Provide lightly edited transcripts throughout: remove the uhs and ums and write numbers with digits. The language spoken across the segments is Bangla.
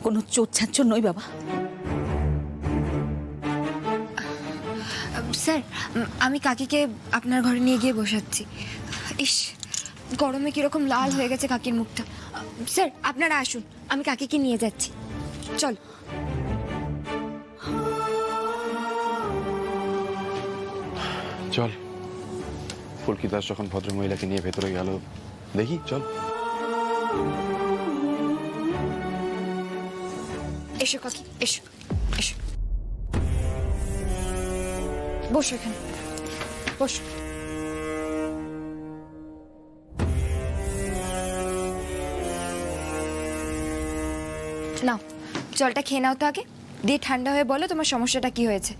কোনো চোর ছাচ্চর নই বাবা। স্যার, আমি কাকিকে আপনার ঘরে নিয়ে গিয়ে বসাচ্ছি। ইস, গরমে কিরকম লাল হয়ে গেছে কাকির মুখটা। স্যার, আপনারা আসুন, আমি কাকিকে নিয়ে যাচ্ছি। চল। চল, ফুলকি দাস যখন ভদ্রমহিলাকে নিয়ে ভেতরে গেল, দেখি চল। এসো কাকি, এসো এসো, বসো এখানে, বসো। নাও, জলটা খেয়ে নাও তো আগে, দিয়ে ঠান্ডা হয়ে বলো তোমার সমস্যাটা কি হয়েছে।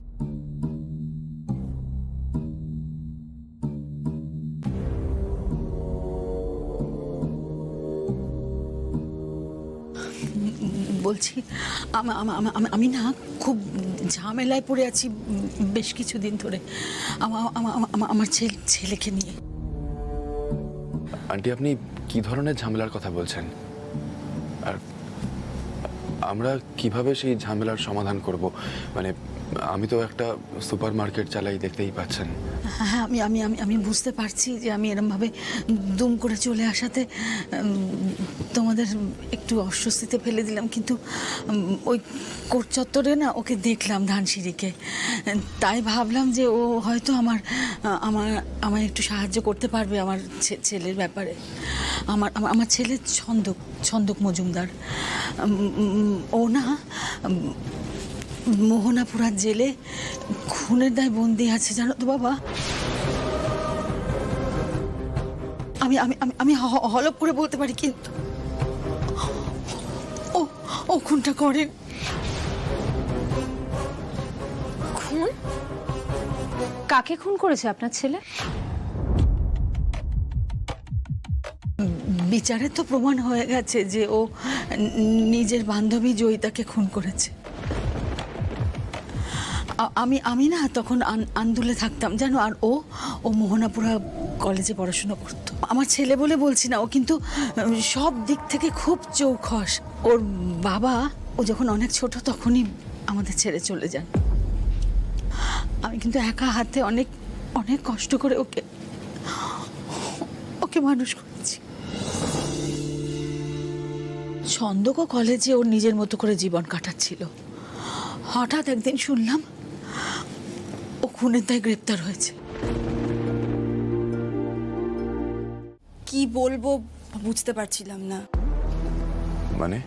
বলছি আমি না খুব ঝামেলায় পড়ে আছি বেশ কিছুদিন ধরে আমার ছেলেকে নিয়ে। আন্টি, আপনি কি ধরনের ঝামেলার কথা বলছেন? আর আমরা কিভাবে সেই ঝামেলার সমাধান করব? মানে আমি তো একটা সুপার মার্কেট চালাই, দেখতেই পাচ্ছেন। হ্যাঁ, আমি আমি আমি আমি বুঝতে পারছি যে আমি এরমভাবে দুম করে চলে আসাতে তোমাদের একটু অস্বস্তিতে ফেলে দিলাম, কিন্তু ওই কোর্ট চত্বরে না ওকে দেখলাম, ধানসিঁড়িকে, তাই ভাবলাম যে ও হয়তো আমার একটু সাহায্য করতে পারবে আমার ছেলের ব্যাপারে। আমার ছেলে ছন্দক মজুমদার, ও না মোহনাপুরার জেলে খুনের দায় বন্দি আছে, জানো তো বাবা। আমি আমি আমি হলপ করে বলতে পারি, কিন্তু ও খুনটা করেন। খুন? কাকে খুন করেছে আপনার ছেলে? বিচারে তো প্রমাণ হয়ে গেছে যে ও নিজের বান্ধবী জয়িতাকে খুন করেছে। আমি না তখন আন্দুলে থাকতাম জানো, আর ও মোহনাপুরা কলেজে পড়াশোনা করতো। আমার ছেলে বলে বলছি না, ও কিন্তু সব দিক থেকে খুব চৌখস। ওর বাবা ও যখন অনেক ছোট তখনই আমাদের ছেড়ে চলে যান। আমি কিন্তু একা হাতে অনেক অনেক কষ্ট করে ওকে মানুষ করেছি। ছন্দক কলেজে ওর নিজের মতো করে জীবন কাটাচ্ছিল। হঠাৎ একদিন শুনলাম ও খুনের দায়ে গ্রেপ্তার হয়েছে। কি বলবো বুঝতে পারছিলাম না। মানে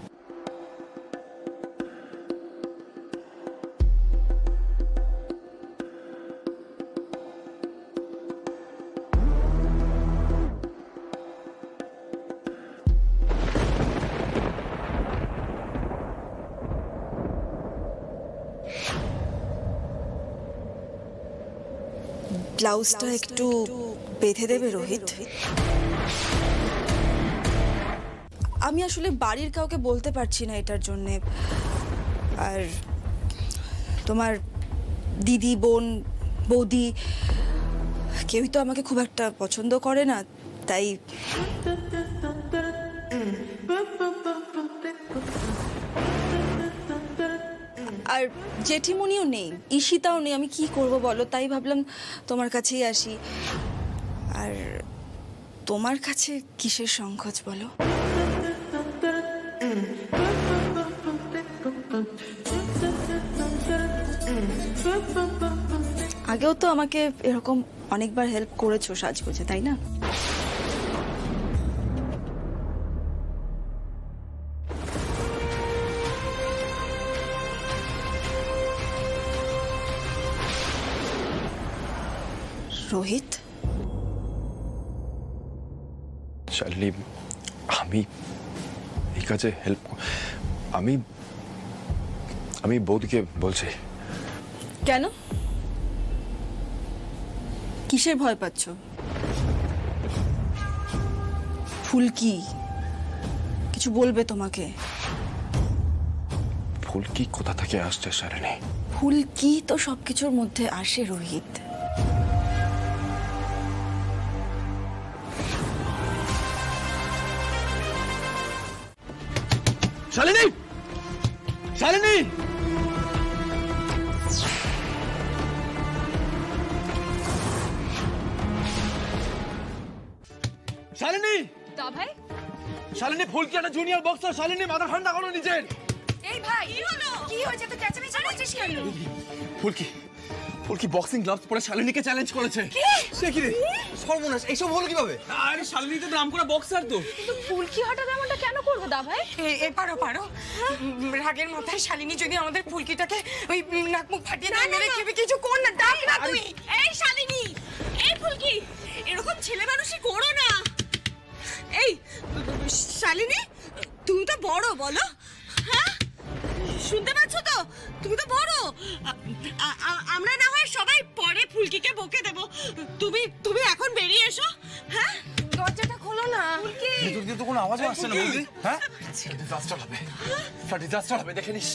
ব্লাউজটা একটু বেঁধে দেবে রোহিত? আমি আসলে বাড়ির কাউকে বলতে পারছি না এটার জন্যে। আর তোমার দিদি, বোন, বৌদি কেউই তো আমাকে খুব একটা পছন্দ করে না, তাই আর জেঠিমনিও নেই, ঈশিতাও নেই, আমি কি করব বলো? তাই ভাবলাম তোমার কাছেই আসি। আর তোমার কাছে কিসের সংকোচ বলো? আগেও তো আমাকে এরকম অনেকবার হেল্প করেছো সাজগোজে, তাই না? রোহিত, শালিনী, আমি এই কাজে হেল্প, আমি বৌদিকে বলছি। কেন? কিসের ভয় পাচ্ছ? ফুলকি কিছু বলবে তোমাকে? ফুলকি কোথা থেকে আসছে শালিনী? ফুলকি তো সবকিছুর মধ্যে আসে রোহিত। শালিনী, শালিনী! শালিনী! দা ভাই শালিনী, ফুলকি একটা জুনিয়র বক্সার। শালিনী, মাথা ঠান্ডা করো নিজের। এই ভাই কি হয়েছে তো চেঁচামেচি করছিস কেন? ফুলকি ফুলকি বক্সিং গ্লাভস পরে শালিনীকে চ্যালেঞ্জ করেছে। সে কি রে? সর্বনাশ, এইসব হলো কিভাবে? আরে শালিনী তো নাম করা বক্সার তো। কিন্তু ফুলকি হঠাৎ এমনটা কেন করবে দা ভাই? পারো রাগের মাথায় শালিনী যদি আমাদের ফুলকিটাকে ওই নাক মুখ ফাটিয়ে দিয়ে মেরে খেবে, কিছু কর না, ডাক না তুই। এই শালিনী, এই ফুলকি, এরকম ছেলে মানুষই করো না। এই শালিনী, তুমি তো বড়, বলো। হ্যাঁ, শুনতে পাচ্ছ তো? তুমি তো বড়। আমরা না হয় সবাই পরে ফুলকিকে বকে দেব। তুমি এখন বেরিয়ে এসো। হ্যাঁ, দরজাটা খোলো না। ফুলকি, ভেতর দিয়ে তো কোনো আওয়াজও আসছে না বৌদি। হ্যাঁ, ডিজাস্টার হবে, ডিজাস্টার হবে, দেখে নিস।